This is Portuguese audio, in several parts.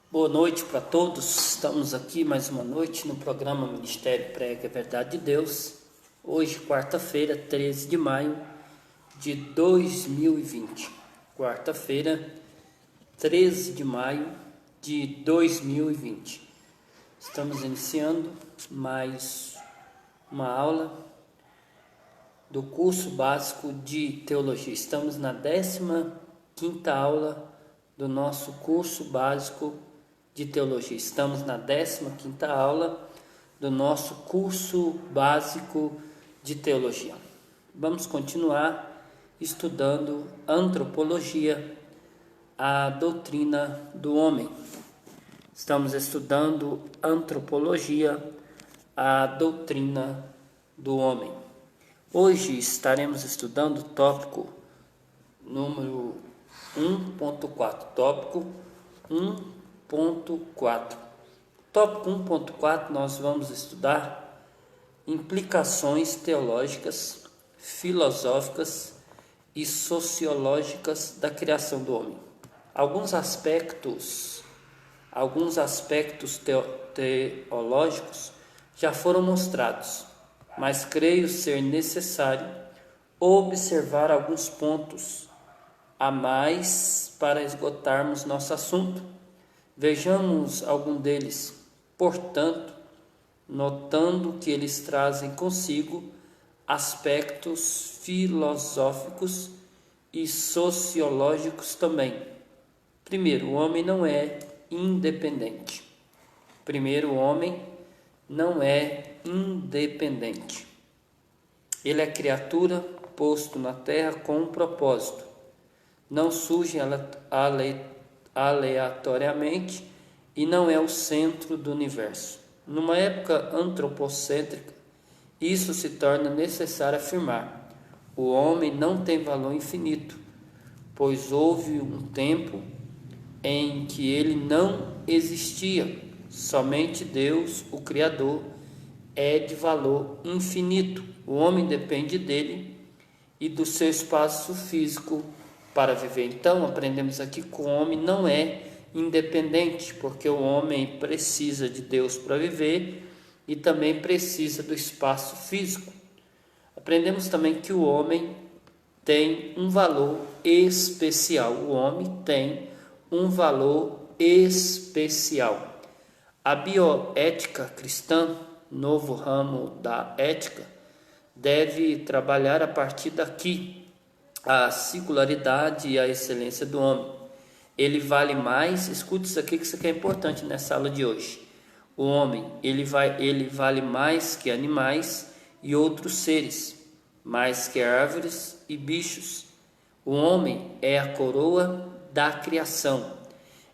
Boa noite para todos. Estamos aqui mais uma noite no programa Ministério Prega a Verdade de Deus. Hoje, quarta-feira, 13 de maio de 2020. Quarta-feira, 13 de maio de 2020. Estamos iniciando mais uma aula do curso básico de teologia. Estamos na 15ª aula do nosso curso básico de teologia. Estamos na 15ª aula do nosso curso básico de teologia. Vamos continuar estudando antropologia, a doutrina do homem. Estamos estudando antropologia, a doutrina do homem. Hoje estaremos estudando o tópico número 1.4, tópico 1.4. Tópico 1.4 nós vamos estudar implicações teológicas, filosóficas e sociológicas da criação do homem. Alguns aspectos teológicos já foram mostrados, mas creio ser necessário observar alguns pontos a mais para esgotarmos nosso assunto. Vejamos algum deles, portanto, notando que eles trazem consigo aspectos filosóficos e sociológicos também. Primeiro, o homem não é independente. Ele é criatura posto na terra com um propósito. Não surge aleatoriamente e não é o centro do universo. Numa época antropocêntrica, isso se torna necessário afirmar: o homem não tem valor infinito, pois houve um tempo em que ele não existia. Somente Deus, o Criador, é de valor infinito. O homem depende dele e do seu espaço físico para viver. Então, aprendemos aqui que o homem não é independente, porque o homem precisa de Deus para viver e também precisa do espaço físico. Aprendemos também que o homem tem um valor especial. O homem tem um valor especial. A bioética cristã, novo ramo da ética, deve trabalhar a partir daqui a singularidade e a excelência do homem. Ele vale mais, escute isso aqui que isso aqui é importante nessa aula de hoje. O homem, ele vale mais que animais e outros seres, mais que árvores e bichos. O homem é a coroa da criação.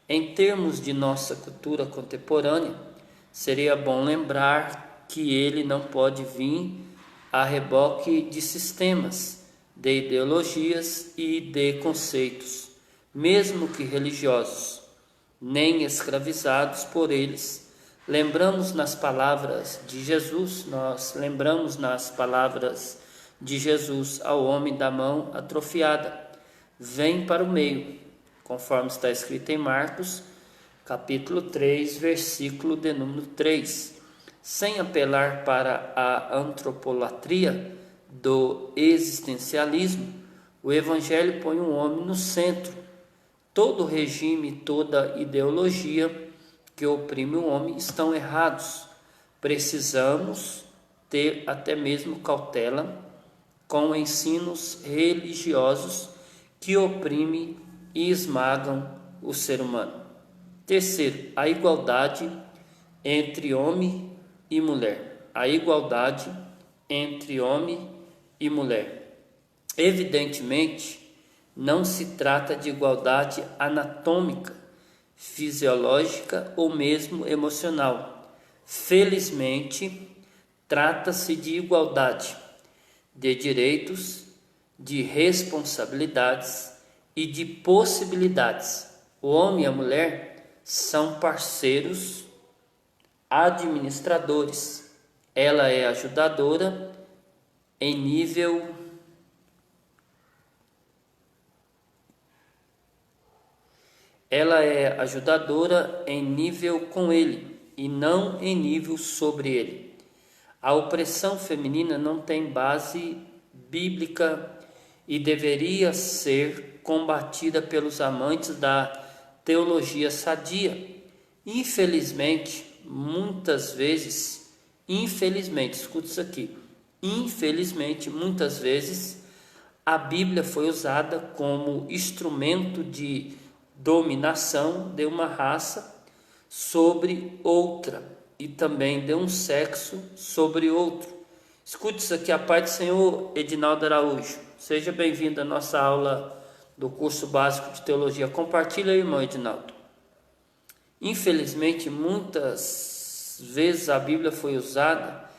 Em termos de nossa cultura contemporânea, seria bom lembrar que ele não pode vir a reboque de sistemas, de ideologias e de conceitos, mesmo que religiosos, nem escravizados por eles. Nós lembramos nas palavras de Jesus ao homem da mão atrofiada: vem para o meio, conforme está escrito em Marcos, capítulo 3, versículo de número 3. Sem apelar para a antropolatria do existencialismo, o Evangelho põe o homem no centro. Todo regime, toda ideologia que oprime o homem estão errados. Precisamos ter até mesmo cautela com ensinos religiosos que oprimem e esmagam o ser humano. Terceiro, a igualdade entre homem e mulher. A igualdade entre homem e mulher. Evidentemente, não se trata de igualdade anatômica, fisiológica ou mesmo emocional. Felizmente, trata-se de igualdade de direitos, de responsabilidades e de possibilidades. O homem e a mulher são parceiros administradores. Ela é ajudadora em nível Ela é ajudadora em nível com ele e não em nível sobre ele. A opressão feminina não tem base bíblica e deveria ser combatida pelos amantes da teologia sadia. Infelizmente, escute isso aqui. Infelizmente, muitas vezes, a Bíblia foi usada como instrumento de dominação de uma raça sobre outra e também de um sexo sobre outro. Escute isso aqui, a paz do Senhor, Edinaldo Araújo. Seja bem-vindo à nossa aula do curso básico de teologia. Compartilha aí, irmão Edinaldo. Infelizmente, muitas vezes a Bíblia foi usada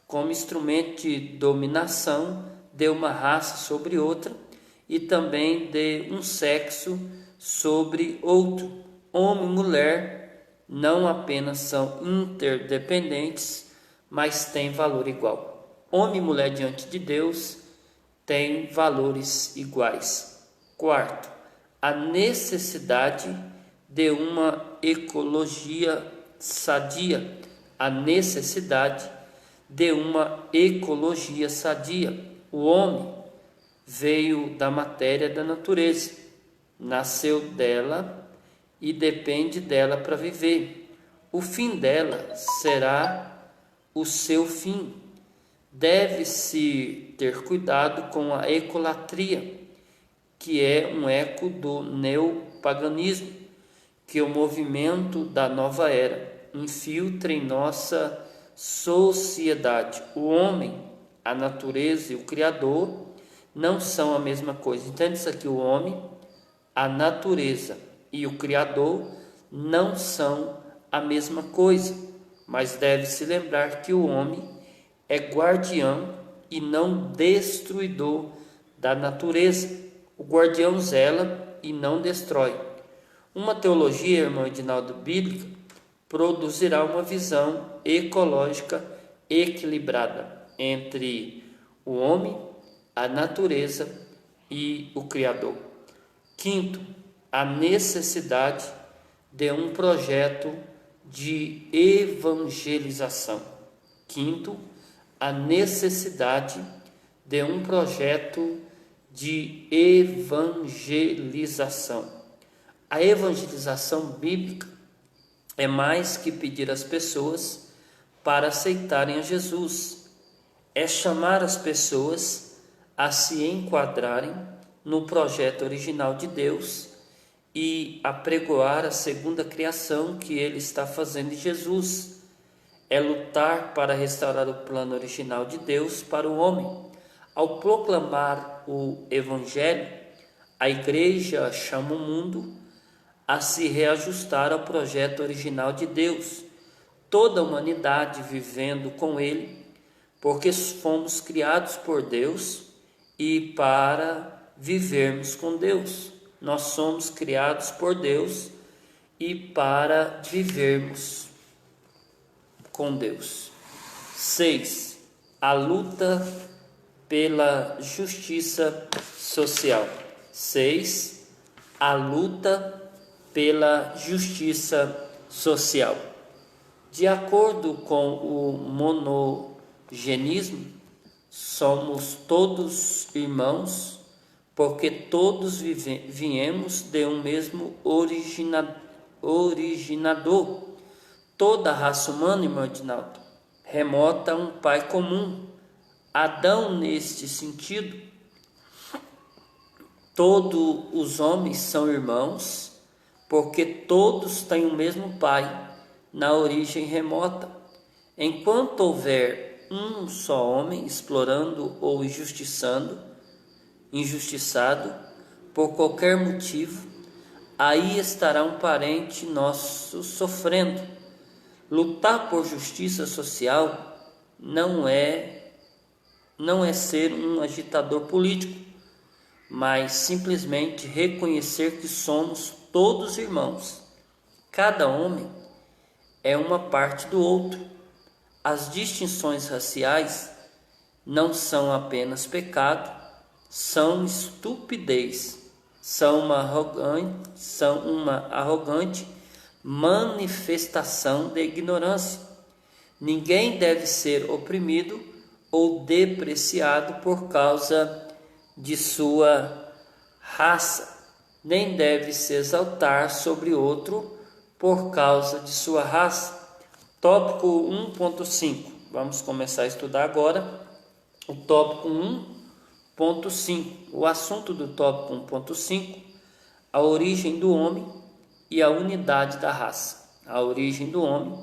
como instrumento de dominação de uma raça sobre outra e também de um sexo sobre outro. Homem e mulher não apenas são interdependentes, mas têm valor igual. Homem e mulher diante de Deus têm valores iguais. Quarto, a necessidade de uma ecologia sadia. A necessidade de uma ecologia sadia. O homem veio da matéria da natureza, nasceu dela e depende dela para viver. O fim dela será o seu fim. Deve-se ter cuidado com a ecolatria, que é um eco do neopaganismo, que o movimento da nova era infiltra em nossa sociedade. O homem, a natureza e o Criador não são a mesma coisa. Entende isso aqui? O homem, a natureza e o Criador não são a mesma coisa, mas deve-se lembrar que o homem é guardião e não destruidor da natureza. O guardião zela e não destrói. Uma teologia, irmão Edinaldo, bíblica, produzirá uma visão ecológica equilibrada entre o homem, a natureza e o Criador. Quinto, a necessidade de um projeto de evangelização. Quinto, a necessidade de um projeto de evangelização. A evangelização bíblica é mais que pedir às pessoas para aceitarem a Jesus. É chamar as pessoas a se enquadrarem no projeto original de Deus e apregoar a segunda criação que Ele está fazendo em Jesus. É lutar para restaurar o plano original de Deus para o homem. Ao proclamar o Evangelho, a igreja chama o mundo a se reajustar ao projeto original de Deus. Toda a humanidade vivendo com Ele, porque fomos criados por Deus e para vivermos com Deus. Nós somos criados por Deus e para vivermos com Deus. 6. A luta pela justiça social. 6. A luta pela justiça social. De acordo com o monogenismo, somos todos irmãos, porque todos viemos de um mesmo originador. Toda a raça humana, irmão Edinaldo, remota a um pai comum. Adão, neste sentido, todos os homens são irmãos, porque todos têm o mesmo pai na origem remota. Enquanto houver um só homem explorando ou injustiçado por qualquer motivo, aí estará um parente nosso sofrendo. Lutar por justiça social não é ser um agitador político, mas simplesmente reconhecer que somos todos irmãos. Cada homem é uma parte do outro. As distinções raciais não são apenas pecado, são estupidez. são uma arrogante manifestação de ignorância. Ninguém deve ser oprimido ou depreciado por causa de sua raça, nem deve se exaltar sobre outro por causa de sua raça. Tópico 1.5. Vamos começar a estudar agora o tópico 1.5. O assunto do tópico 1.5, a origem do homem e a unidade da raça. A origem do homem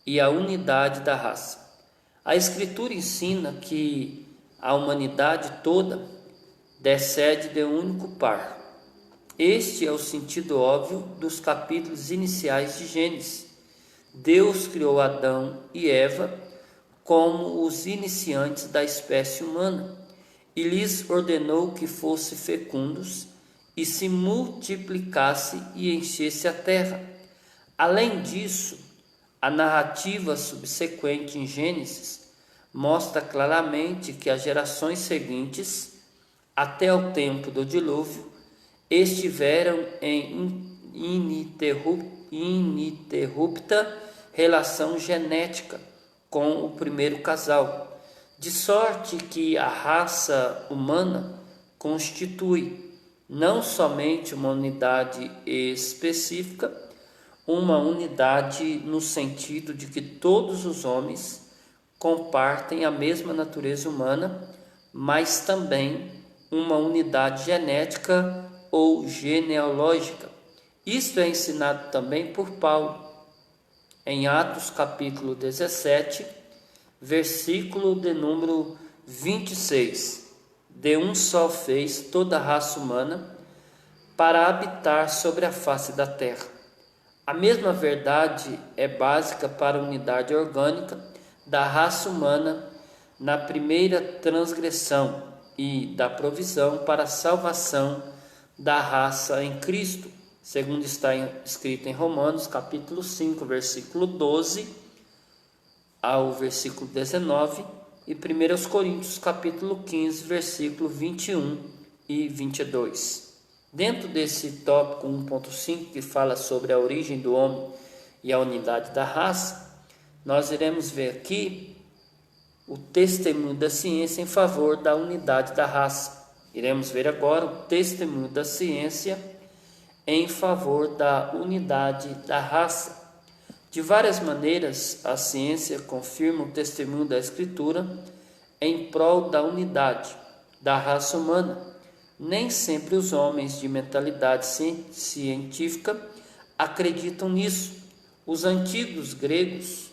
e a unidade da raça. A Escritura ensina que a humanidade toda descende de um único par. Este é o sentido óbvio dos capítulos iniciais de Gênesis. Deus criou Adão e Eva como os iniciantes da espécie humana e lhes ordenou que fossem fecundos e se multiplicasse e enchesse a terra. Além disso, a narrativa subsequente em Gênesis mostra claramente que as gerações seguintes, até o tempo do dilúvio, estiveram em ininterrupta relação genética com o primeiro casal, de sorte que a raça humana constitui não somente uma unidade específica, uma unidade no sentido de que todos os homens compartem a mesma natureza humana, mas também uma unidade genética ou genealógica. Isto é ensinado também por Paulo, em Atos capítulo 17, versículo de número 26. De um só fez toda a raça humana para habitar sobre a face da terra. A mesma verdade é básica para a unidade orgânica da raça humana na primeira transgressão e da provisão para a salvação da raça em Cristo, segundo está escrito em Romanos capítulo 5, versículo 12 ao versículo 19 e 1 Coríntios capítulo 15, versículo 21 e 22. Dentro desse tópico 1.5 que fala sobre a origem do homem e a unidade da raça, nós iremos ver aqui o testemunho da ciência em favor da unidade da raça. Iremos ver agora o testemunho da ciência em favor da unidade da raça. De várias maneiras, a ciência confirma o testemunho da Escritura em prol da unidade da raça humana. Nem sempre os homens de mentalidade científica acreditam nisso. Os antigos gregos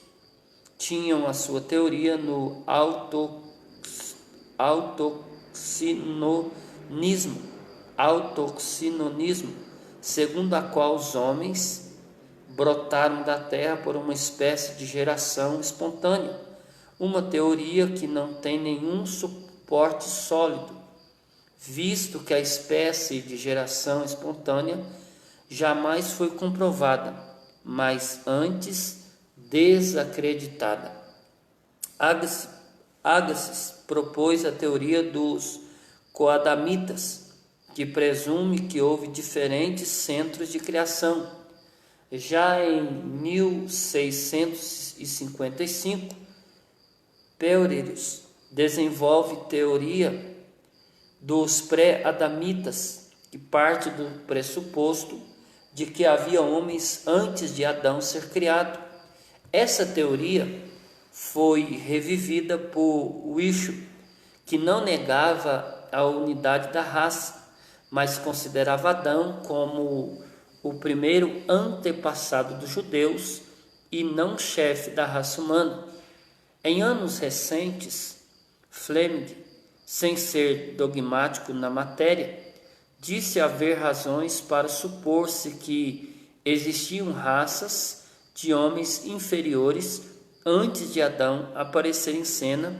tinham a sua teoria no autoxinonismo, segundo a qual os homens brotaram da terra por uma espécie de geração espontânea, uma teoria que não tem nenhum suporte sólido, visto que a espécie de geração espontânea jamais foi comprovada, mas antes desacreditada. Agassiz propôs a teoria dos coadamitas, que presume que houve diferentes centros de criação. Já em 1655, Peureus desenvolve teoria dos pré-adamitas, que parte do pressuposto de que havia homens antes de Adão ser criado. Essa teoria foi revivida por Virchow, que não negava a unidade da raça, mas considerava Adão como o primeiro antepassado dos judeus e não chefe da raça humana. Em anos recentes, Fleming, sem ser dogmático na matéria, disse haver razões para supor-se que existiam raças de homens inferiores antes de Adão aparecer em cena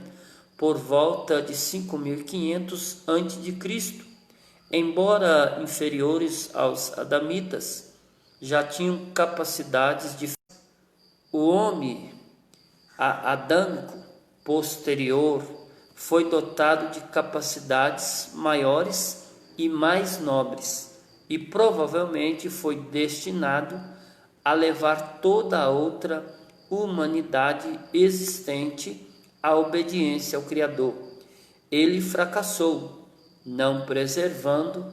por volta de 5.500 a.C. Embora inferiores aos adamitas, já tinham capacidades de... O homem adâmico posterior foi dotado de capacidades maiores e mais nobres. e provavelmente foi destinado a levar toda a outra humanidade existente à obediência ao Criador. Ele fracassou, não preservando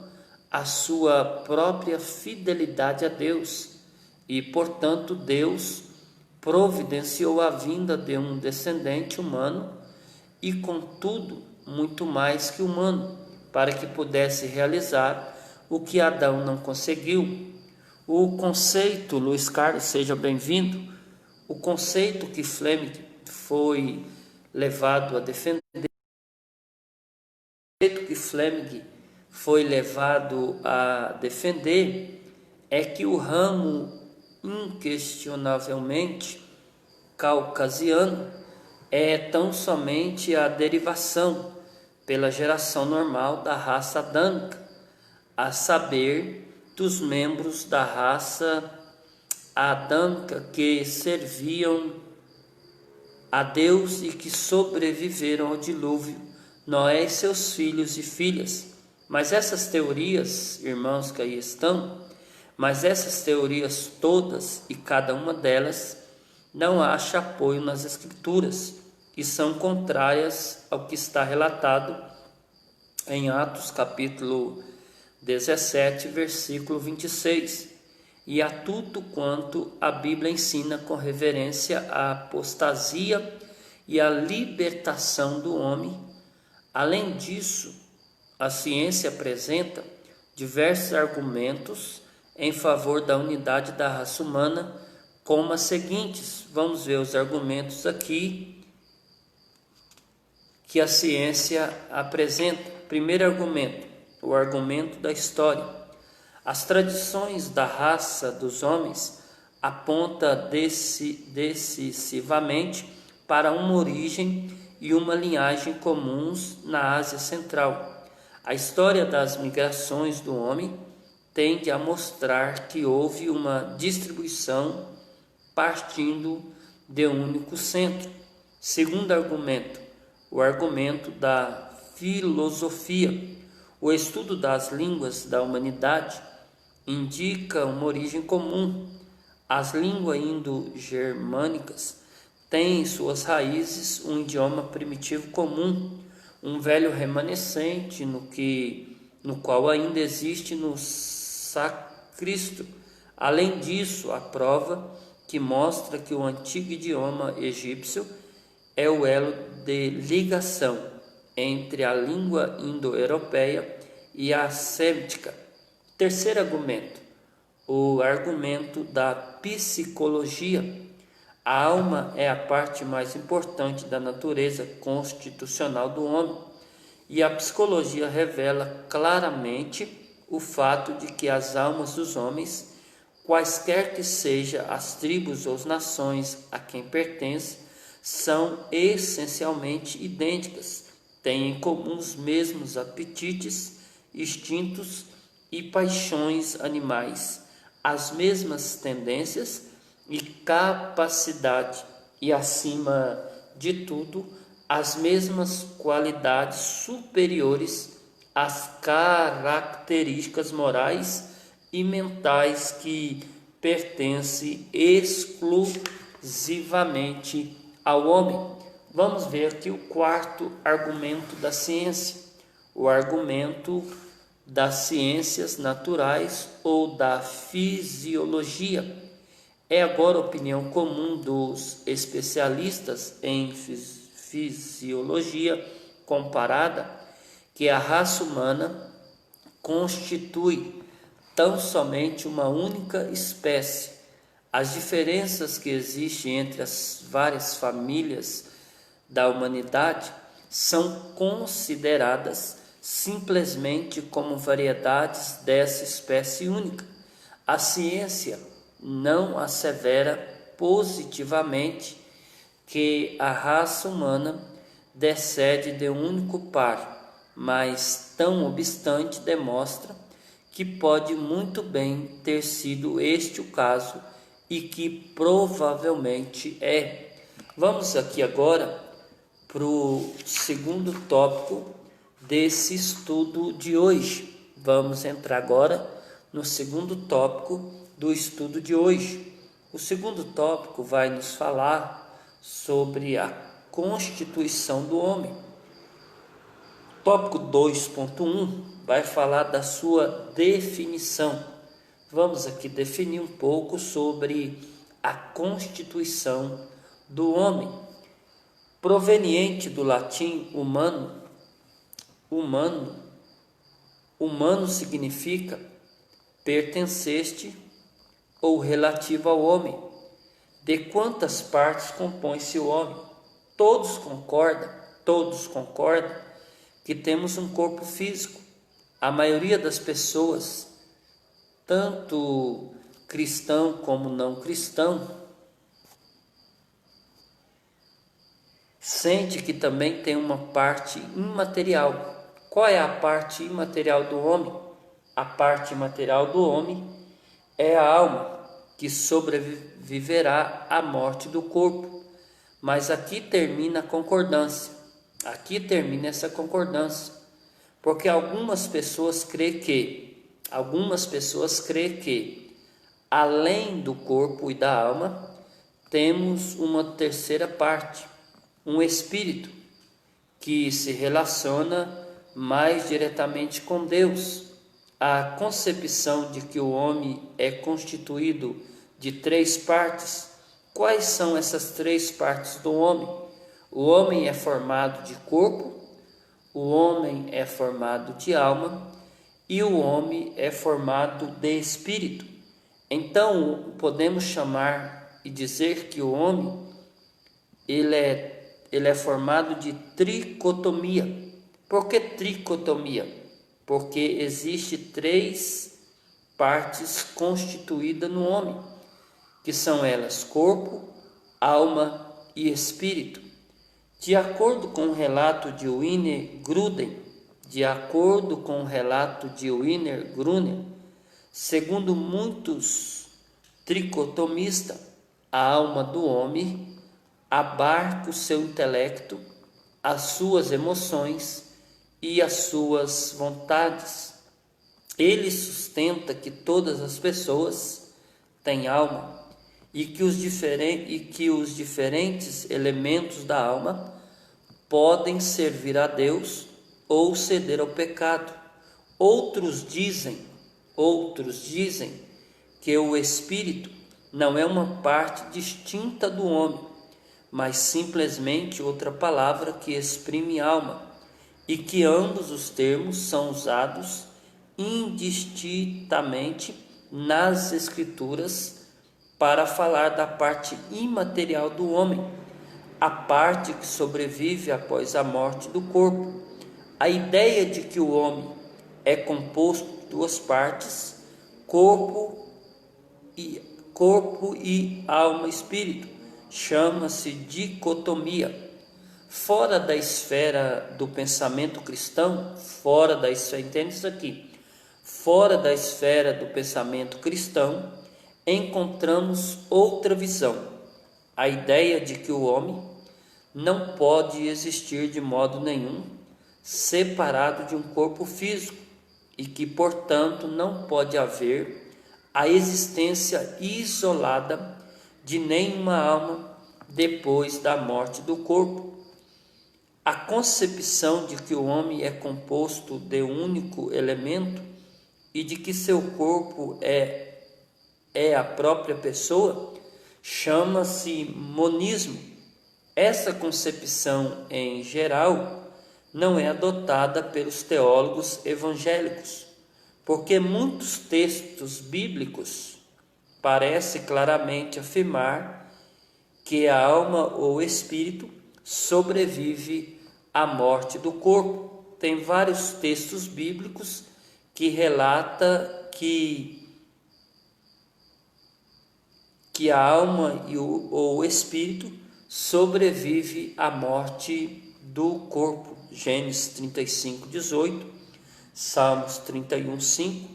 a sua própria fidelidade a Deus, e, portanto, Deus providenciou a vinda de um descendente humano e, contudo, muito mais que humano, para que pudesse realizar o que Adão não conseguiu. O conceito, Luiz Carlos, seja bem-vindo, o conceito que Fleming foi levado a defender, é que o ramo inquestionavelmente caucasiano é tão somente a derivação pela geração normal da raça adâmica, a saber, dos membros da raça adâmica que serviam a Deus e que sobreviveram ao dilúvio, Noé e seus filhos e filhas. Mas essas teorias, irmãos que aí estão, mas essas teorias todas e cada uma delas não acha apoio nas Escrituras e são contrárias ao que está relatado em Atos capítulo 17, versículo 26, e a tudo quanto a Bíblia ensina com referência à apostasia e à libertação do homem. Além disso, a ciência apresenta diversos argumentos em favor da unidade da raça humana, como as seguintes. Vamos ver os argumentos aqui que a ciência apresenta. Primeiro argumento, o argumento da história. As tradições da raça dos homens apontam decisivamente para uma origem e uma linhagem comuns na Ásia Central. A história das migrações do homem tende a mostrar que houve uma distribuição partindo de um único centro. Segundo argumento, o argumento da filosofia. O estudo das línguas da humanidade indica uma origem comum. As línguas indo-germânicas têm em suas raízes um idioma primitivo comum, um velho remanescente no qual ainda existe no sánscrito. Além disso, a prova que mostra que o antigo idioma egípcio é o elo de ligação entre a língua indo-europeia e a semítica. Terceiro argumento, o argumento da psicologia. A alma é a parte mais importante da natureza constitucional do homem, e a psicologia revela claramente o fato de que as almas dos homens, quaisquer que sejam as tribos ou nações a quem pertencem, são essencialmente idênticas, têm em comum os mesmos apetites, instintos e paixões animais, as mesmas tendências e capacidade e, acima de tudo, as mesmas qualidades superiores às características morais e mentais que pertencem exclusivamente ao homem. Vamos ver aqui o quarto argumento da ciência, o argumento das ciências naturais ou da fisiologia. É agora opinião comum dos especialistas em fisiologia comparada que a raça humana constitui tão somente uma única espécie. As diferenças que existem entre as várias famílias da humanidade são consideradas simplesmente como variedades dessa espécie única. A ciência não assevera positivamente que a raça humana descende de um único par, mas, tão obstante, demonstra que pode muito bem ter sido este o caso e que provavelmente é. Vamos aqui agora para o segundo tópico desse estudo de hoje. Vamos entrar agora no segundo tópico do estudo de hoje. O segundo tópico vai nos falar sobre a constituição do homem. O tópico 2.1 vai falar da sua definição. Vamos aqui definir um pouco sobre a constituição do homem. Proveniente do latim humano, humano significa pertenceste ou relativo ao homem. De quantas partes compõe-se o homem? Todos concordam que temos um corpo físico. A maioria das pessoas, tanto cristão como não cristão, sente que também tem uma parte imaterial. Qual é a parte imaterial do homem? A parte imaterial do homem é a alma, que sobreviverá à morte do corpo. Mas aqui termina a concordância. Aqui termina essa concordância. Porque algumas pessoas creem que, além do corpo e da alma, temos uma terceira parte, um espírito, que se relaciona mais diretamente com Deus. A concepção de que o homem é constituído de 3 partes. Quais são essas 3 partes do homem? O homem é formado de corpo, o homem é formado de alma e o homem é formado de espírito. Então, podemos chamar e dizer que o homem ele é formado de tricotomia. Por que tricotomia? Porque existe 3 partes constituídas no homem, que são elas corpo, alma e espírito. De acordo com o relato de Wiener Gruden, segundo muitos tricotomistas, a alma do homem abarca o seu intelecto, as suas emoções e as suas vontades. Ele sustenta que todas as pessoas têm alma e que os diferentes elementos da alma podem servir a Deus ou ceder ao pecado. Outros dizem que o espírito não é uma parte distinta do homem, mas simplesmente outra palavra que exprime alma, e que ambos os termos são usados indistintamente nas Escrituras para falar da parte imaterial do homem, a parte que sobrevive após a morte do corpo. A ideia de que o homem é composto de 2 partes, corpo e alma e espírito, chama-se dicotomia. Fora da esfera do pensamento cristão, entende isso aqui? Fora da esfera do pensamento cristão, encontramos outra visão. A ideia de que o homem não pode existir de modo nenhum separado de um corpo físico e que, portanto, não pode haver a existência isolada de nenhuma alma depois da morte do corpo. A concepção de que o homem é composto de um único elemento e de que seu corpo é a própria pessoa chama-se monismo. Essa concepção, em geral, não é adotada pelos teólogos evangélicos, porque muitos textos bíblicos parecem claramente afirmar que a alma ou espírito sobrevive à morte do corpo. Tem vários textos bíblicos que relata que a alma ou o espírito sobrevive à morte do corpo. Gênesis 35:18, Salmos 31:5,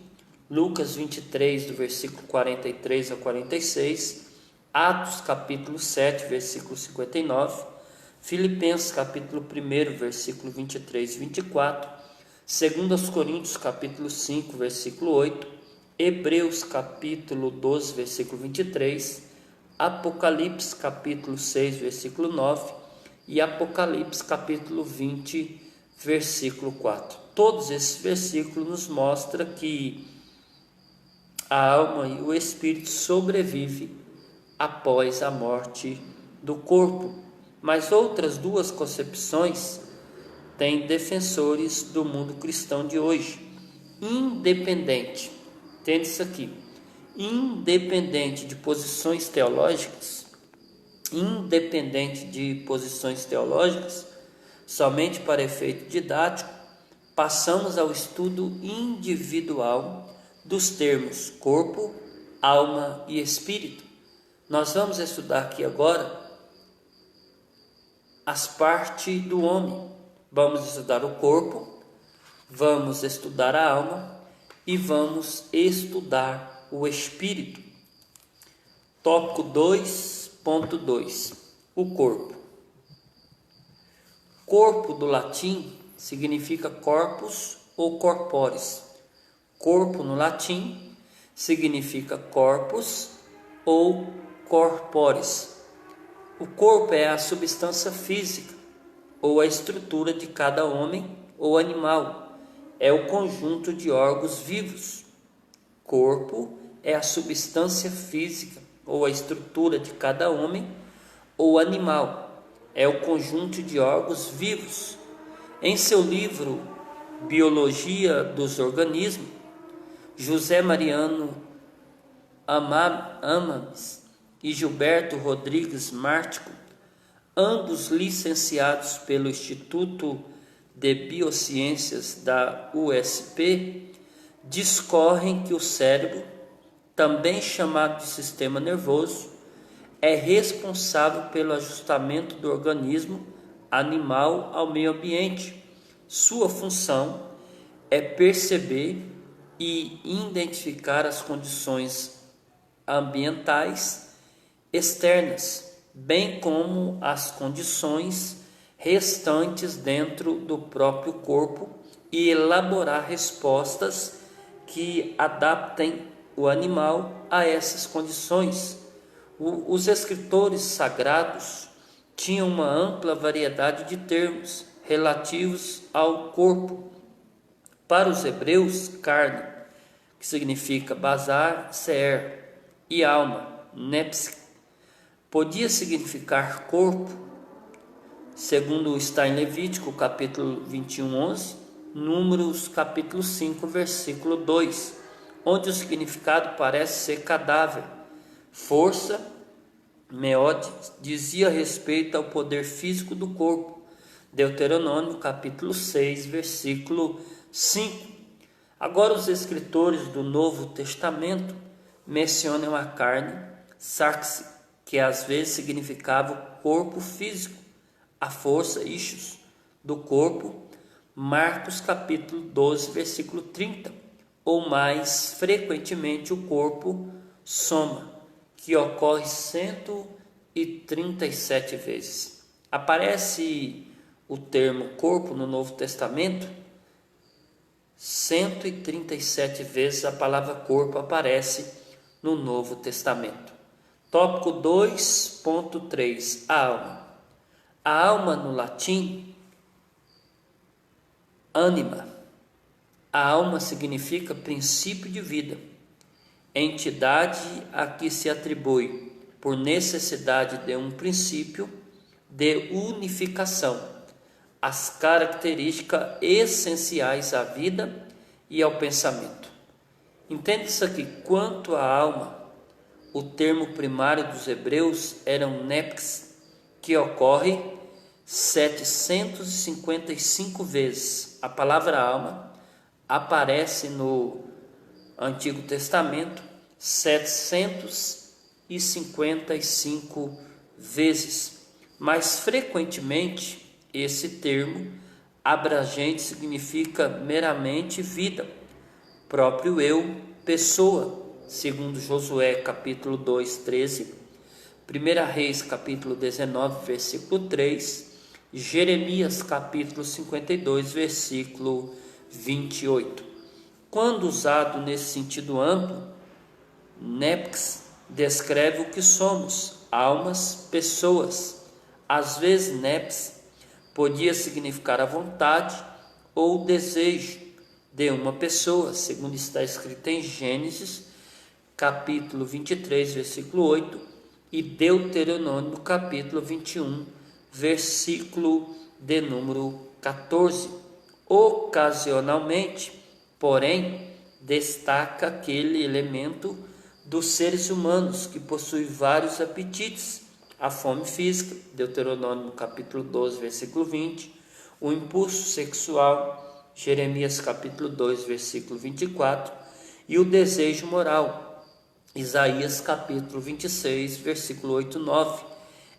Lucas 23, do versículo 43 a 46, Atos capítulo 7, versículo 59, Filipenses capítulo 1, versículo 23 e 24, 2 Coríntios capítulo 5, versículo 8, Hebreus capítulo 12, versículo 23, Apocalipse capítulo 6, versículo 9 e Apocalipse capítulo 20, versículo 4. Todos esses versículos nos mostram que a alma e o espírito sobrevivem após a morte do corpo. Mas outras duas concepções têm defensores do mundo cristão de hoje. Independente, entende isso aqui, independente de posições teológicas, somente para efeito didático, passamos ao estudo individual dos termos corpo, alma e espírito. Nós vamos estudar aqui agora as partes do homem. Vamos estudar o corpo, vamos estudar a alma e vamos estudar o espírito. Tópico 2.2. O corpo. Corpo do latim significa corpus ou corporis. Corpo no latim significa corpus ou corporis. O corpo é a substância física ou a estrutura de cada homem ou animal. É o conjunto de órgãos vivos. Corpo é a substância física ou a estrutura de cada homem ou animal. É o conjunto de órgãos vivos. Em seu livro Biologia dos Organismos, José Mariano Amames e Gilberto Rodrigues Mártico, ambos licenciados pelo Instituto de Biociências da USP, discorrem que o cérebro, também chamado de sistema nervoso, é responsável pelo ajustamento do organismo animal ao meio ambiente. Sua função é perceber e identificar as condições ambientais externas, bem como as condições restantes dentro do próprio corpo e elaborar respostas que adaptem o animal a essas condições. Os escritores sagrados tinham uma ampla variedade de termos relativos ao corpo. Para os hebreus, carne, que significa basar, seer, e alma, nepsi, podia significar corpo, segundo está em Levítico capítulo 21, 11, Números capítulo 5, versículo 2, onde o significado parece ser cadáver. Força, meode, dizia respeito ao poder físico do corpo. Deuteronômio capítulo 6, versículo 5. Agora os escritores do Novo Testamento mencionam a carne, sarx, que às vezes significava o corpo físico, a força, ichus, do corpo, Marcos capítulo 12, versículo 30, ou mais frequentemente o corpo, soma, que ocorre 137 vezes. Aparece o termo corpo no Novo Testamento 137 vezes. A palavra corpo aparece no Novo Testamento. Tópico 2.3. A alma. A alma no latim, anima. A alma significa princípio de vida, entidade a que se atribui, por necessidade de um princípio de unificação, as características essenciais à vida e ao pensamento. Entende isso aqui? Quanto à alma, o termo primário dos hebreus era um nepes, que ocorre 755 vezes. A palavra alma aparece no Antigo Testamento 755 vezes. Mais frequentemente, esse termo abrangente significa meramente vida, próprio eu, pessoa, segundo Josué capítulo 2, 13, 1 Reis capítulo 19, versículo 3, Jeremias capítulo 52, versículo 28. Quando usado nesse sentido amplo, Nepes descreve o que somos, almas, pessoas. Às vezes, Nepes podia significar a vontade ou o desejo de uma pessoa, segundo está escrito em Gênesis, capítulo 23, versículo 8, e Deuteronômio, capítulo 21, versículo de número 14. Ocasionalmente, porém, destaca aquele elemento dos seres humanos que possui vários apetites: a fome física, Deuteronômio capítulo 12, versículo 20, o impulso sexual, Jeremias capítulo 2, versículo 24, e o desejo moral, Isaías capítulo 26, versículo 8 e 9.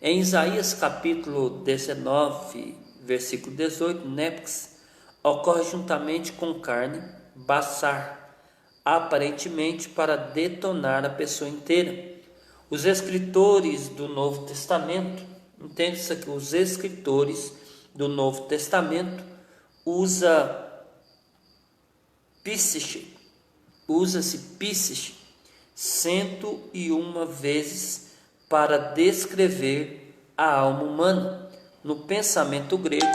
Em Isaías capítulo 19, versículo 18, Nepes ocorre juntamente com carne, baçar, aparentemente para detonar a pessoa inteira. Os escritores do Novo Testamento, entende-se que os escritores do Novo Testamento usa-se psique 101 vezes para descrever a alma humana. No pensamento grego,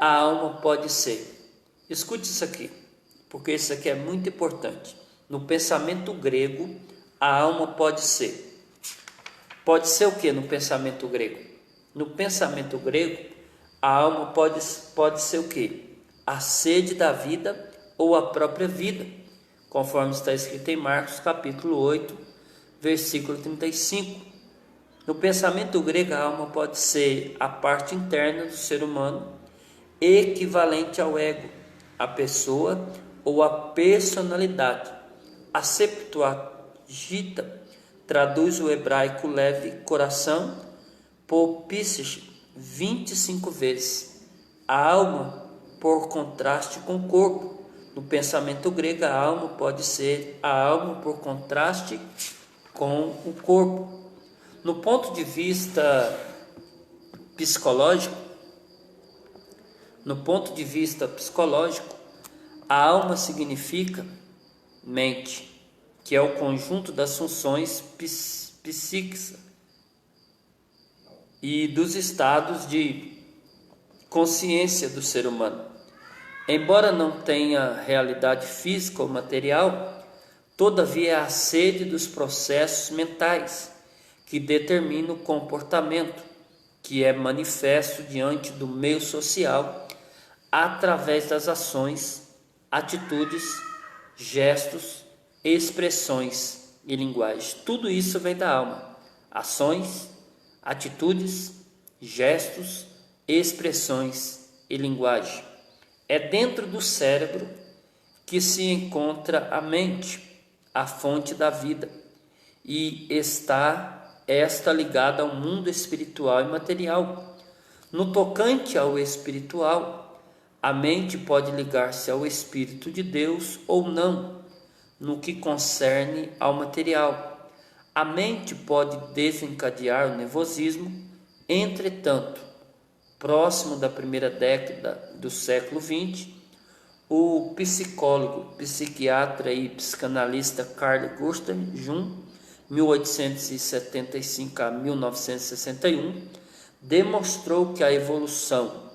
a alma pode ser. Escute isso aqui, porque isso aqui é muito importante. No pensamento grego, a alma pode ser. Pode ser o que no pensamento grego? No pensamento grego, a alma pode ser o que? A sede da vida ou a própria vida, conforme está escrito em Marcos capítulo 8, versículo 35. No pensamento grego, a alma pode ser a parte interna do ser humano, equivalente ao ego, a pessoa ou a personalidade. A Septuaginta traduz o hebraico leve coração por psique 25 vezes. A alma, por contraste com o corpo. No pensamento grego, a alma pode ser a alma por contraste com o corpo. No ponto de vista psicológico, a alma significa mente, que é o conjunto das funções psíquicas e dos estados de consciência do ser humano. Embora não tenha realidade física ou material, todavia é a sede dos processos mentais que determina o comportamento, que é manifesto diante do meio social através das ações, atitudes, gestos, expressões e linguagem. Tudo isso vem da alma. Ações, atitudes, gestos, expressões e linguagem. É dentro do cérebro que se encontra a mente, a fonte da vida, e está esta ligada ao mundo espiritual e material. No tocante ao espiritual, a mente pode ligar-se ao Espírito de Deus ou não. No que concerne ao material, a mente pode desencadear o nervosismo. Entretanto, próximo da primeira década do século XX, o psicólogo, psiquiatra e psicanalista Carl Gustav Jung, 1875 a 1961, demonstrou que a evolução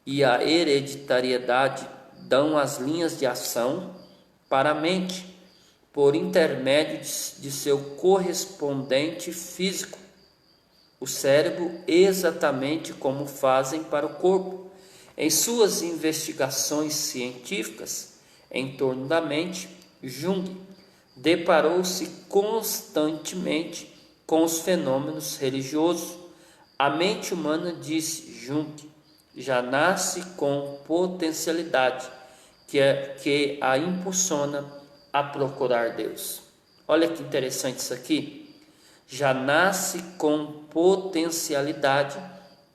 e a hereditariedade dão as linhas de ação para a mente, por intermédio de seu correspondente físico, o cérebro, exatamente como fazem para o corpo. Em suas investigações científicas em torno da mente, Jung deparou-se constantemente com os fenômenos religiosos. A mente humana, disse Jung, já nasce com potencialidade que a impulsiona a procurar Deus. Olha que interessante isso aqui. Já nasce com potencialidade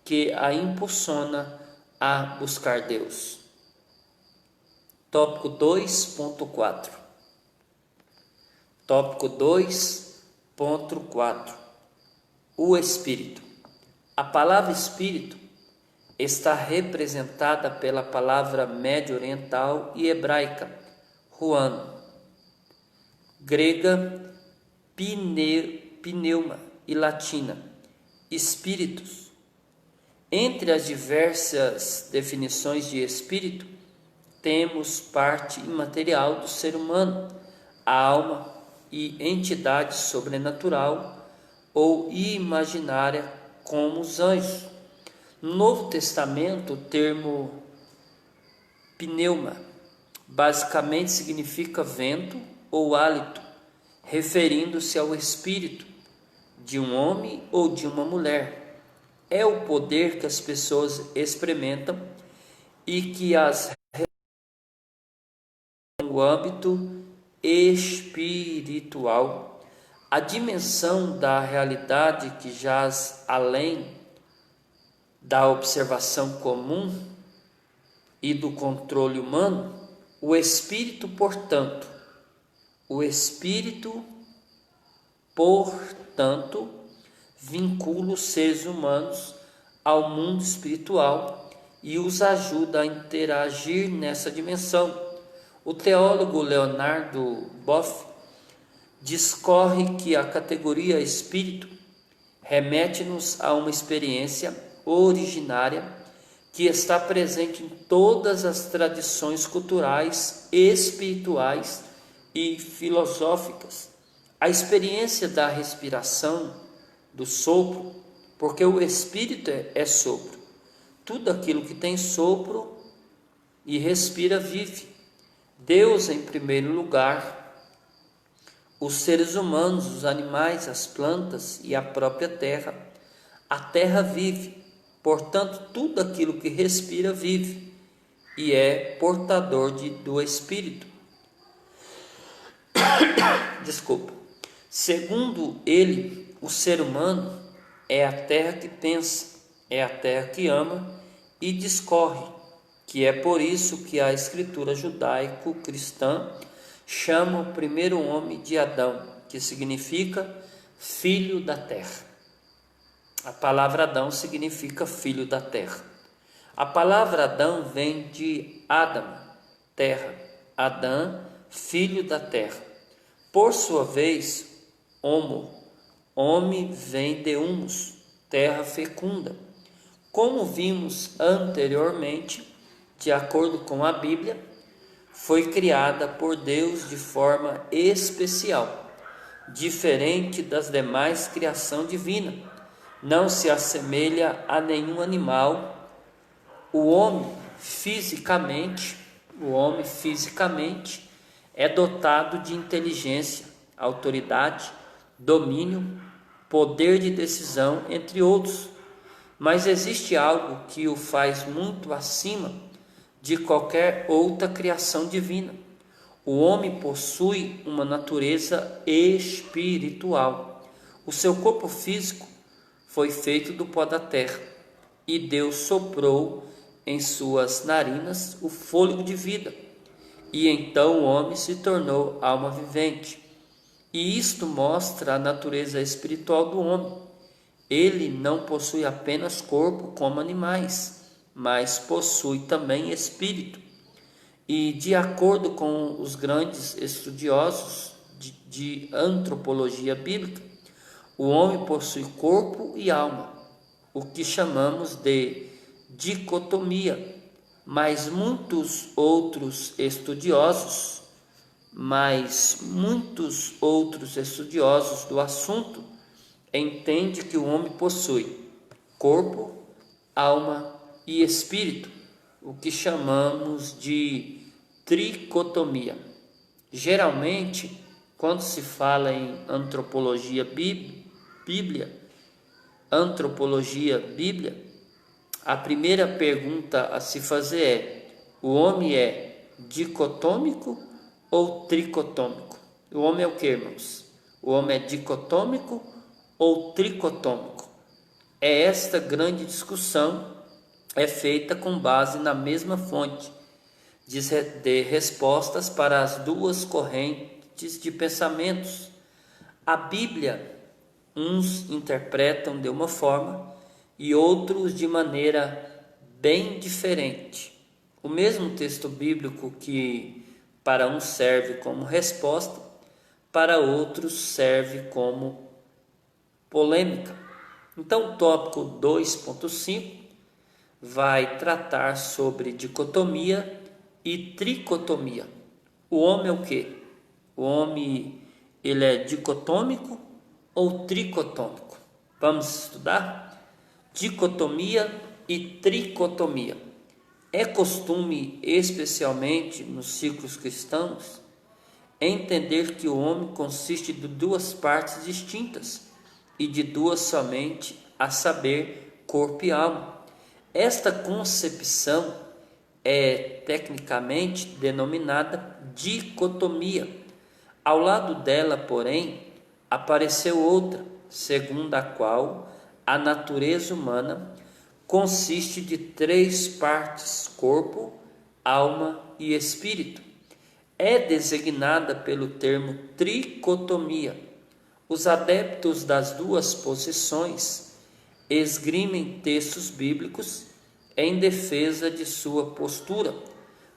que a impulsiona a buscar Deus. Tópico 2.4. Tópico 2.4. O Espírito. A palavra Espírito está representada pela palavra médio oriental e hebraica, ruano, grega pneuma e latina espíritus. Entre as diversas definições de espírito, temos parte imaterial do ser humano, a alma e entidade sobrenatural ou imaginária como os anjos. No Novo Testamento, o termo pneuma basicamente significa vento ou hálito, referindo-se ao espírito de um homem ou de uma mulher. É o poder que as pessoas experimentam e que as no âmbito espiritual, a dimensão da realidade que jaz além da observação comum e do controle humano. O espírito, portanto, vincula os seres humanos ao mundo espiritual e os ajuda a interagir nessa dimensão. O teólogo Leonardo Boff discorre que a categoria espírito remete-nos a uma experiência originária que está presente em todas as tradições culturais, espirituais e filosóficas. A experiência da respiração, do sopro, porque o espírito é sopro. Tudo aquilo que tem sopro e respira vive. Deus em primeiro lugar, os seres humanos, os animais, as plantas e a própria terra. A terra vive, portanto, tudo aquilo que respira vive e é portador do Espírito. Desculpa. Segundo ele, o ser humano é a terra que pensa, é a terra que ama e discorre, que é por isso que a escritura judaico-cristã chama o primeiro homem de Adão, que significa filho da terra. A palavra Adão significa filho da terra. A palavra Adão vem de Adam, terra. Adão, filho da terra. Por sua vez, homem vem de humus, terra fecunda. Como vimos anteriormente, de acordo com a Bíblia, foi criada por Deus de forma especial, diferente das demais criação divina. Não se assemelha a nenhum animal. O homem fisicamente é dotado de inteligência, autoridade, domínio, poder de decisão, entre outros. Mas existe algo que o faz muito acima de qualquer outra criação divina. O homem possui uma natureza espiritual. O seu corpo físico foi feito do pó da terra, e Deus soprou em suas narinas o fôlego de vida, e então o homem se tornou alma vivente. E isto mostra a natureza espiritual do homem. Ele não possui apenas corpo como animais, mas possui também espírito. E de acordo com os grandes estudiosos de antropologia bíblica, o homem possui corpo e alma, o que chamamos de dicotomia. Mas muitos outros estudiosos do assunto entendem que o homem possui corpo, alma e espírito, o que chamamos de tricotomia. Geralmente, quando se fala em antropologia bíblia, a primeira pergunta a se fazer é: o homem é dicotômico ou tricotômico? O homem é o que, irmãos? O homem é dicotômico ou tricotômico? É esta grande discussão, é feita com base na mesma fonte de respostas para as duas correntes de pensamentos. A Bíblia, uns interpretam de uma forma e outros de maneira bem diferente. O mesmo texto bíblico que Para uns serve como resposta, para outros serve como polêmica. Então, o tópico 2.5 vai tratar sobre dicotomia e tricotomia. O homem é o quê? O homem, ele é dicotômico ou tricotômico? Vamos estudar? Dicotomia e tricotomia. É costume, especialmente nos ciclos cristãos, entender que o homem consiste de duas partes distintas e de duas somente, a saber, corpo e alma. Esta concepção é tecnicamente denominada dicotomia. Ao lado dela, porém, apareceu outra, segundo a qual a natureza humana consiste de três partes: corpo, alma e espírito. É designada pelo termo tricotomia. Os adeptos das duas posições esgrimem textos bíblicos em defesa de sua postura.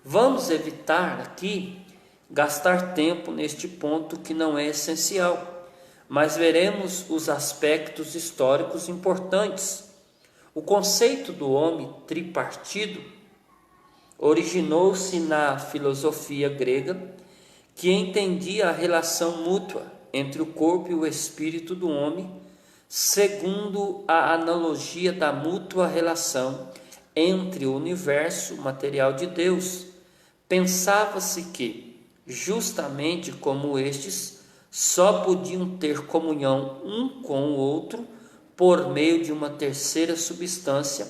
Vamos evitar aqui gastar tempo neste ponto que não é essencial, mas veremos os aspectos históricos importantes. O conceito do homem tripartido originou-se na filosofia grega, que entendia a relação mútua entre o corpo e o espírito do homem, segundo a analogia da mútua relação entre o universo material de Deus. Pensava-se que, justamente como estes, só podiam ter comunhão um com o outro por meio de uma terceira substância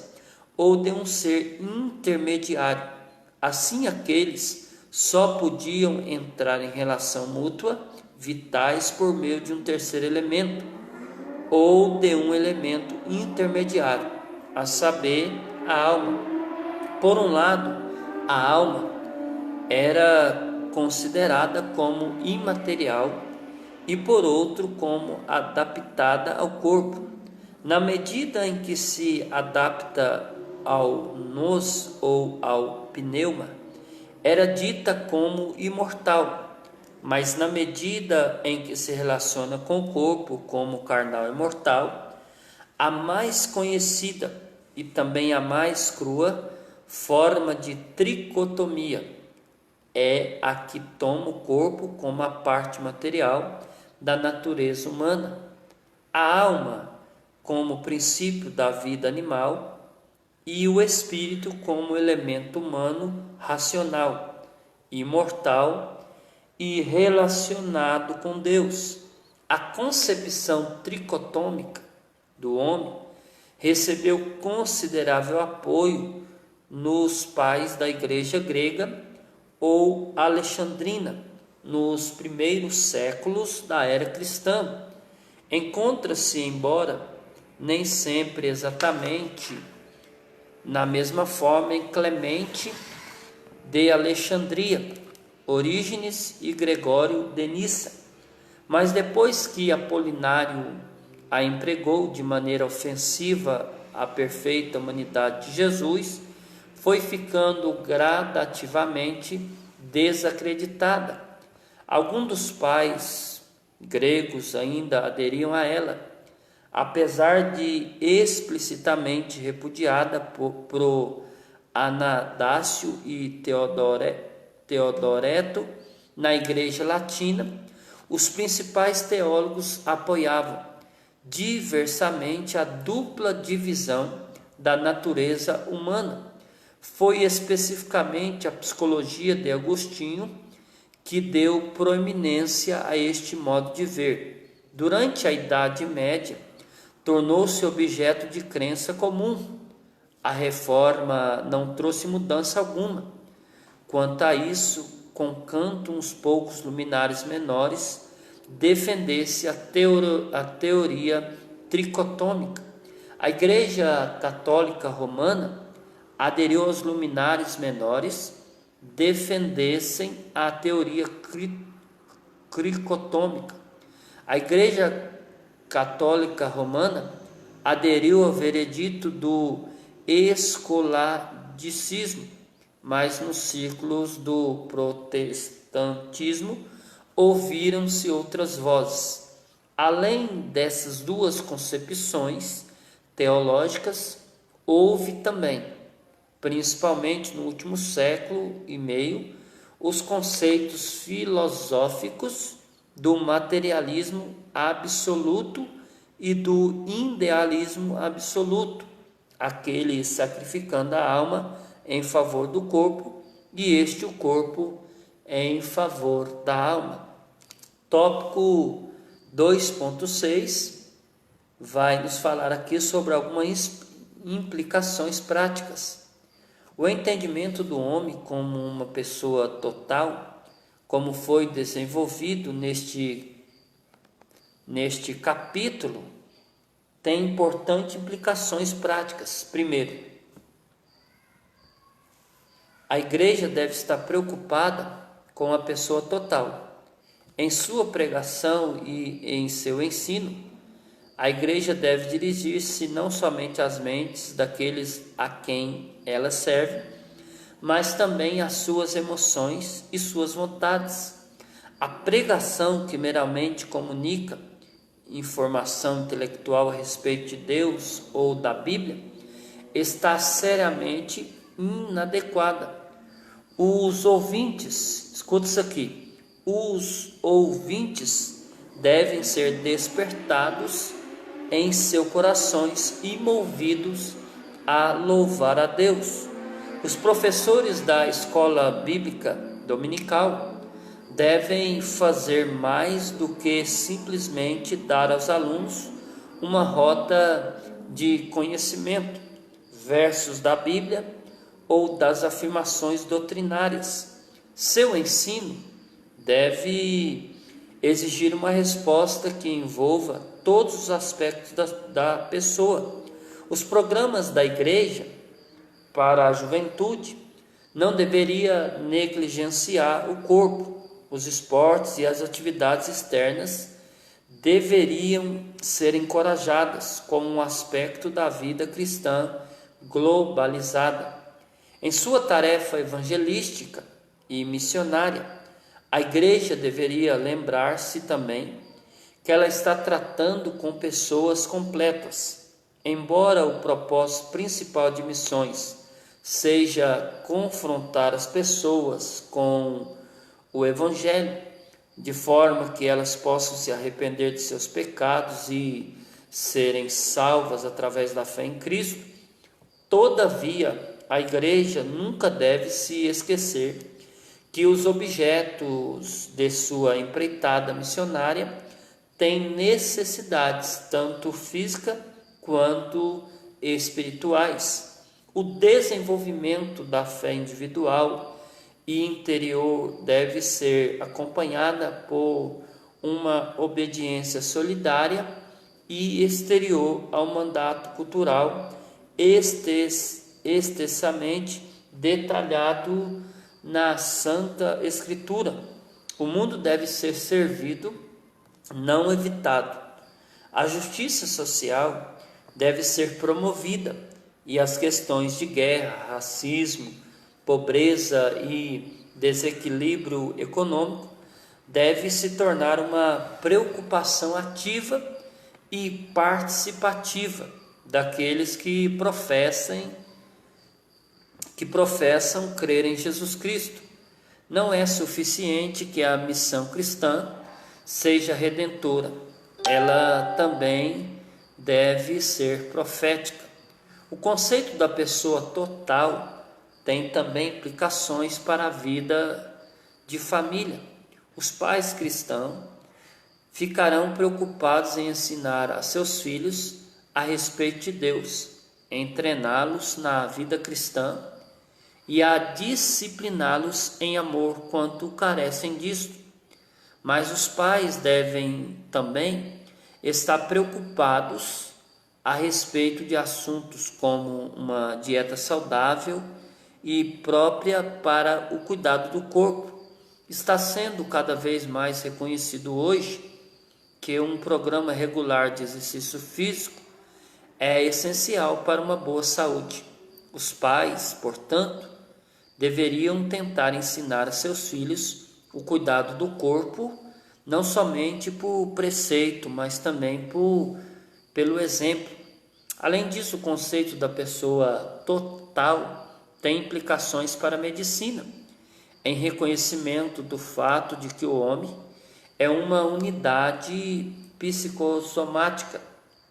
ou de um ser intermediário. Assim, aqueles só podiam entrar em relação mútua vitais por meio de um terceiro elemento ou de um elemento intermediário, a saber, a alma. Por um lado, a alma era considerada como imaterial e por outro como adaptada ao corpo. Na medida em que se adapta ao nous ou ao pneuma, era dita como imortal, mas na medida em que se relaciona com o corpo como carnal e mortal, a mais conhecida e também a mais crua forma de tricotomia é a que toma o corpo como a parte material da natureza humana, a alma como princípio da vida animal e o espírito como elemento humano racional, imortal e relacionado com Deus. A concepção tricotômica do homem recebeu considerável apoio nos pais da igreja grega ou alexandrina, nos primeiros séculos da era cristã. Encontra-se, embora nem sempre exatamente na mesma forma, em Clemente de Alexandria, Orígenes e Gregório de Nissa. Mas depois que Apolinário a empregou de maneira ofensiva à perfeita humanidade de Jesus, foi ficando gradativamente desacreditada. Alguns dos pais gregos ainda aderiam a ela, apesar de explicitamente repudiada por Anadácio e Teodoreto na Igreja Latina. Os principais teólogos apoiavam diversamente a dupla divisão da natureza humana. Foi especificamente a psicologia de Agostinho que deu proeminência a este modo de ver. Durante a Idade Média, tornou-se objeto de crença comum. A reforma não trouxe mudança alguma. Quanto a isso, concanto uns poucos luminares menores defendesse a teoria tricotômica. A Igreja Católica Romana aderiu aos luminares menores defendessem a teoria tricotômica. A Igreja Católica Romana aderiu ao veredito do escolasticismo, mas nos círculos do protestantismo, ouviram-se outras vozes. Além dessas duas concepções teológicas, houve também, principalmente no último século e meio, os conceitos filosóficos do materialismo absoluto e do idealismo absoluto, aquele sacrificando a alma em favor do corpo e o corpo em favor da alma. Tópico 2.6 vai nos falar aqui sobre algumas implicações práticas. O entendimento do homem como uma pessoa total, como foi desenvolvido neste capítulo, tem importantes implicações práticas. Primeiro, a igreja deve estar preocupada com a pessoa total. Em sua pregação e em seu ensino, a igreja deve dirigir-se não somente às mentes daqueles a quem ela serve, mas também às suas emoções e suas vontades. A pregação que meramente comunica informação intelectual a respeito de Deus ou da Bíblia está seriamente inadequada. Os ouvintes, escuta isso aqui, os ouvintes devem ser despertados em seus corações e movidos a louvar a Deus. Os professores da escola bíblica dominical devem fazer mais do que simplesmente dar aos alunos uma rota de conhecimento, versos da Bíblia ou das afirmações doutrinárias. Seu ensino deve exigir uma resposta que envolva todos os aspectos da pessoa. Os programas da igreja para a juventude não deveria negligenciar o corpo. Os esportes e as atividades externas deveriam ser encorajadas como um aspecto da vida cristã globalizada. Em sua tarefa evangelística e missionária, a igreja deveria lembrar-se também que ela está tratando com pessoas completas. Embora o propósito principal de missões seja confrontar as pessoas com o Evangelho, de forma que elas possam se arrepender de seus pecados e serem salvas através da fé em Cristo, todavia, a igreja nunca deve se esquecer que os objetos de sua empreitada missionária têm necessidades tanto físicas quanto espirituais. O desenvolvimento da fé individual e interior deve ser acompanhada por uma obediência solidária e exterior ao mandato cultural extensamente detalhado na Santa Escritura. O mundo deve ser servido, não evitado. A justiça social deve ser promovida e as questões de guerra, racismo, pobreza e desequilíbrio econômico deve se tornar uma preocupação ativa e participativa daqueles que professam crer em Jesus Cristo. Não é suficiente que a missão cristã seja redentora, ela também deve ser profética. O conceito da pessoa total tem também implicações para a vida de família. Os pais cristãos ficarão preocupados em ensinar a seus filhos a respeito de Deus, em treiná-los na vida cristã e a discipliná-los em amor quanto carecem disto. Mas os pais devem também estar preocupados a respeito de assuntos como uma dieta saudável e própria para o cuidado do corpo. Está sendo cada vez mais reconhecido hoje que um programa regular de exercício físico é essencial para uma boa saúde. Os pais, portanto, deveriam tentar ensinar a seus filhos o cuidado do corpo, não somente por preceito, mas também pelo exemplo. Além disso, o conceito da pessoa total tem implicações para a medicina, em reconhecimento do fato de que o homem é uma unidade psicossomática.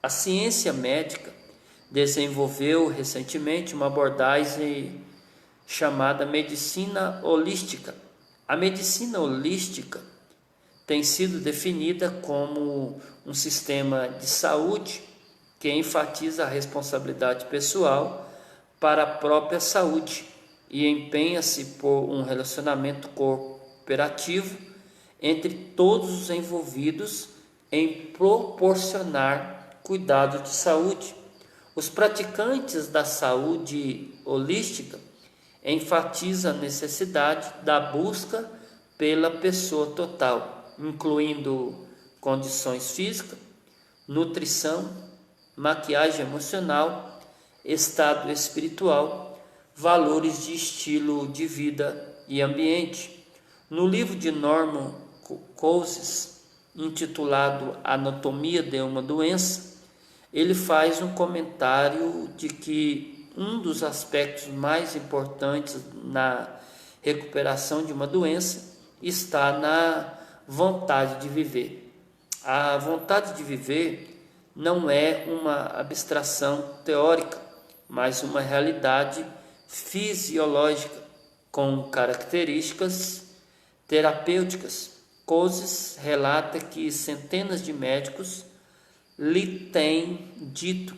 A ciência médica desenvolveu recentemente uma abordagem chamada medicina holística. A medicina holística tem sido definida como um sistema de saúde que enfatiza a responsabilidade pessoal para a própria saúde e empenha-se por um relacionamento cooperativo entre todos os envolvidos em proporcionar cuidado de saúde. Os praticantes da saúde holística enfatizam a necessidade da busca pela pessoa total, incluindo condições físicas, nutrição, maquiagem emocional, estado espiritual, valores de estilo de vida e ambiente. No livro de Norman Cousins, intitulado Anatomia de uma Doença, ele faz um comentário de que um dos aspectos mais importantes na recuperação de uma doença está na vontade de viver. A vontade de viver não é uma abstração teórica, mas uma realidade fisiológica com características terapêuticas. Cousins relata que centenas de médicos lhe têm dito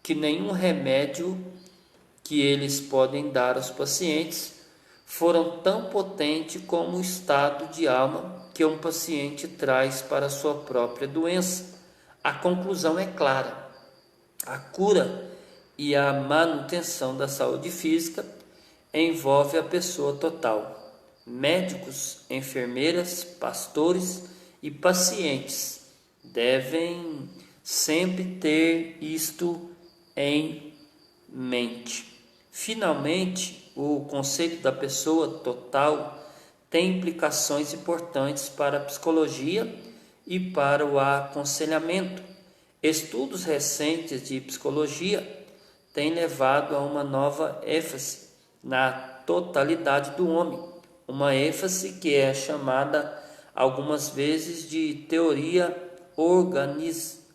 que nenhum remédio que eles podem dar aos pacientes foram tão potente como o estado de alma que um paciente traz para a sua própria doença. A conclusão é clara: a cura e a manutenção da saúde física envolve a pessoa total. Médicos, enfermeiras, pastores e pacientes devem sempre ter isto em mente. Finalmente, o conceito da pessoa total tem implicações importantes para a psicologia e para o aconselhamento. Estudos recentes de psicologia têm levado a uma nova ênfase na totalidade do homem, uma ênfase que é chamada algumas vezes de teoria organísmica.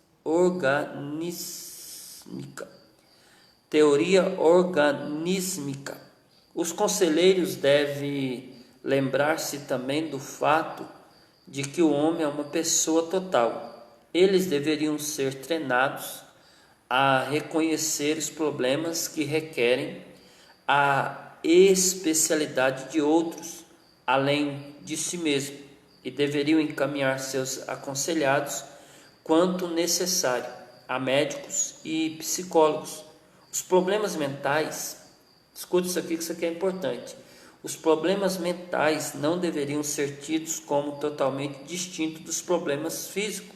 Os conselheiros devem lembrar-se também do fato de que o homem é uma pessoa total. Eles deveriam ser treinados a reconhecer os problemas que requerem a especialidade de outros, além de si mesmo, e deveriam encaminhar seus aconselhados quanto necessário a médicos e psicólogos. Os problemas mentais, escute isso aqui que isso aqui é importante, os problemas mentais não deveriam ser tidos como totalmente distintos dos problemas físicos,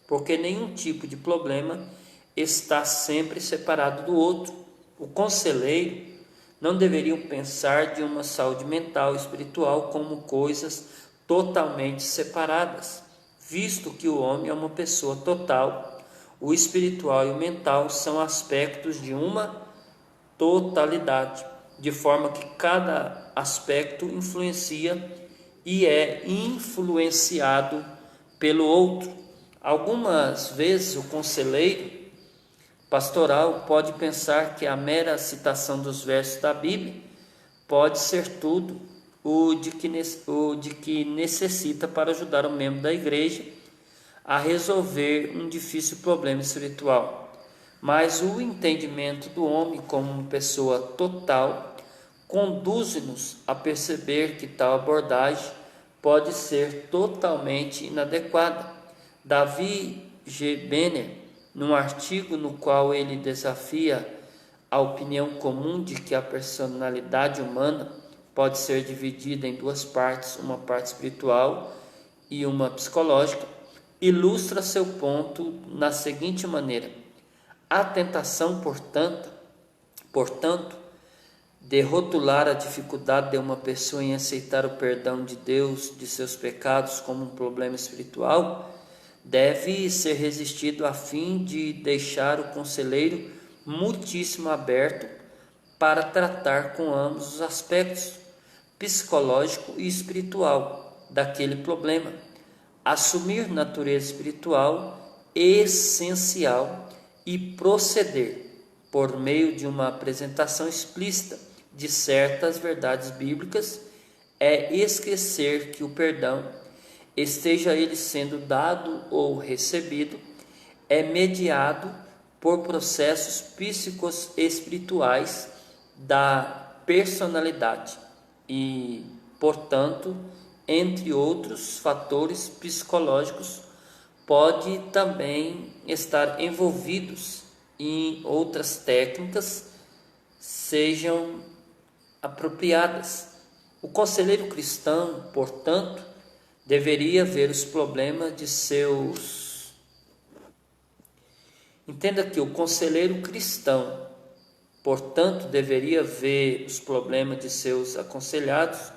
porque nenhum tipo de problema está sempre separado do outro. O conselheiro não deveria pensar de uma saúde mental e espiritual como coisas totalmente separadas, visto que o homem é uma pessoa total. O espiritual e o mental são aspectos de uma totalidade, de forma que cada aspecto influencia e é influenciado pelo outro. Algumas vezes o conselheiro pastoral pode pensar que a mera citação dos versos da Bíblia pode ser tudo o de que necessita para ajudar o membro da igreja a resolver um difícil problema espiritual. Mas o entendimento do homem como uma pessoa total conduz-nos a perceber que tal abordagem pode ser totalmente inadequada. Davi G. Benner, num artigo no qual ele desafia a opinião comum de que a personalidade humana pode ser dividida em duas partes, uma parte espiritual e uma psicológica, ilustra seu ponto na seguinte maneira: a tentação, portanto, de rotular a dificuldade de uma pessoa em aceitar o perdão de Deus de seus pecados como um problema espiritual, deve ser resistido a fim de deixar o conselheiro muitíssimo aberto para tratar com ambos os aspectos psicológico e espiritual daquele problema, assumir natureza espiritual essencial e proceder por meio de uma apresentação explícita de certas verdades bíblicas é esquecer que o perdão, esteja ele sendo dado ou recebido, é mediado por processos psíquicos espirituais da personalidade e, portanto, entre outros fatores psicológicos, pode também estar envolvidos em outras técnicas sejam apropriadas. O conselheiro cristão, portanto, deveria ver os problemas de seus... Entenda que o conselheiro cristão, portanto, deveria ver os problemas de seus aconselhados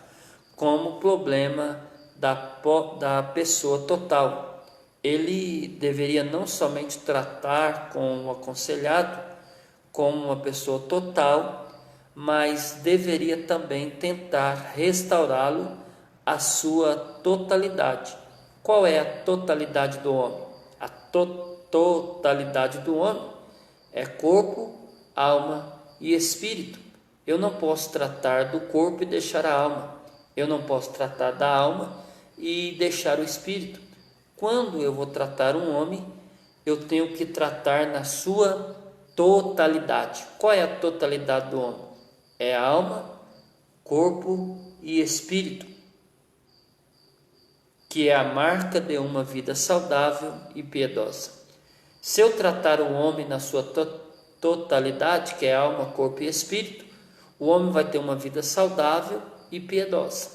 como problema da pessoa total. Ele deveria não somente tratar com o aconselhado como uma pessoa total, mas deveria também tentar restaurá-lo à sua totalidade. Qual é a totalidade do homem? A totalidade do homem é corpo, alma e espírito. Eu não posso tratar do corpo e deixar a alma. Eu não posso tratar da alma e deixar o espírito. Quando eu vou tratar um homem, eu tenho que tratar na sua totalidade. Qual é a totalidade do homem? É alma, corpo e espírito, que é a marca de uma vida saudável e piedosa. Se eu tratar o homem na sua totalidade, que é alma, corpo e espírito, o homem vai ter uma vida saudável e piedosa.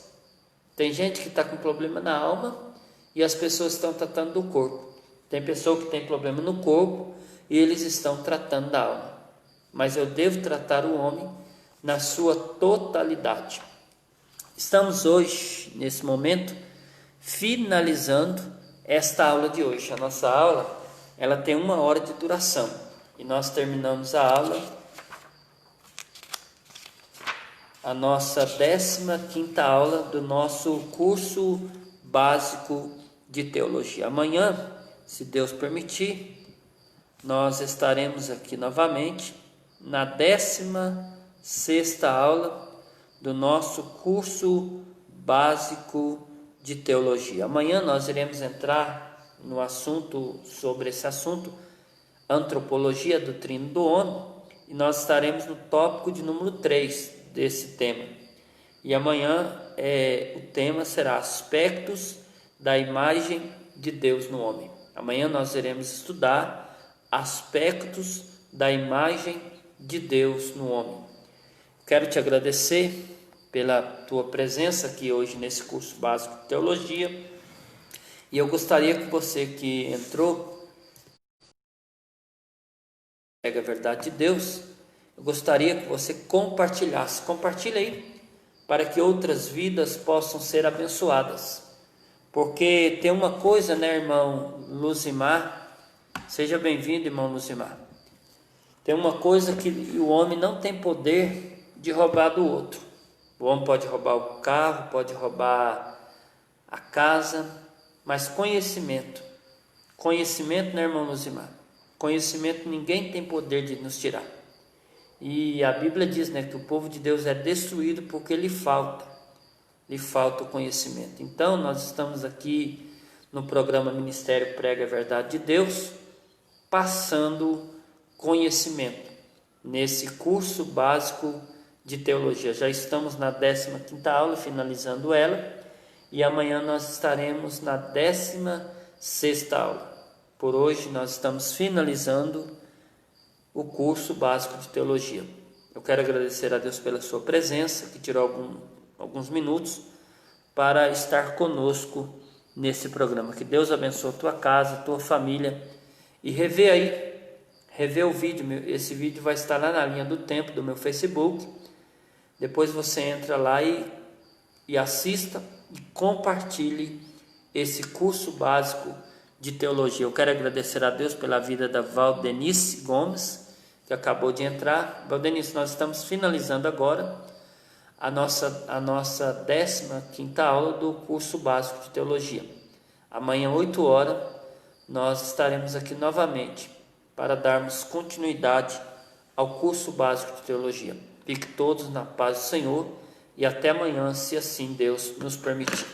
Tem gente que está com problema na alma e as pessoas estão tratando do corpo. Tem pessoa que tem problema no corpo e eles estão tratando da alma. Mas eu devo tratar o homem na sua totalidade. Estamos hoje, nesse momento, finalizando esta aula de hoje. A nossa aula, ela tem 1 hora de duração e nós terminamos a aula, a nossa 15ª aula do nosso curso básico de teologia. Amanhã, se Deus permitir, nós estaremos aqui novamente na 16ª aula do nosso curso básico de teologia. Amanhã nós iremos entrar no assunto, sobre esse assunto, antropologia do trino do homem, e nós estaremos no tópico de número 3 desse tema. E amanhã o tema será aspectos da imagem de Deus no homem. Amanhã nós iremos estudar aspectos da imagem de Deus no homem. Quero te agradecer pela tua presença aqui hoje nesse curso básico de teologia, e eu gostaria que você que entrou, pega a verdade de Deus, eu gostaria que você compartilhasse. Compartilhe aí, para que outras vidas possam ser abençoadas. Porque tem uma coisa, né, irmão Luzimar? Seja bem-vindo, irmão Luzimar. Tem uma coisa que o homem não tem poder de roubar do outro. O homem pode roubar o carro, pode roubar a casa, mas conhecimento, né, irmão Luzimar? Conhecimento ninguém tem poder de nos tirar. E a Bíblia diz, né, que o povo de Deus é destruído porque lhe falta o conhecimento. Então, nós estamos aqui no programa Ministério Prega a Verdade de Deus, passando conhecimento nesse curso básico de teologia. Já estamos na 15ª aula, finalizando ela, e amanhã nós estaremos na 16ª aula. Por hoje nós estamos finalizando o curso básico de teologia. Eu quero agradecer a Deus pela sua presença, que tirou alguns minutos para estar conosco nesse programa. Que Deus abençoe a tua casa, a tua família, e revê o vídeo. Esse vídeo vai estar lá na linha do tempo do meu Facebook. Depois você entra lá e assista e compartilhe esse curso básico de teologia. Eu quero agradecer a Deus pela vida da Valdenice Gomes, que acabou de entrar. Valdenice, nós estamos finalizando agora a nossa 15ª aula do curso básico de teologia. Amanhã, 8 horas, nós estaremos aqui novamente para darmos continuidade ao curso básico de teologia. Fique todos na paz do Senhor e até amanhã, se assim Deus nos permitir.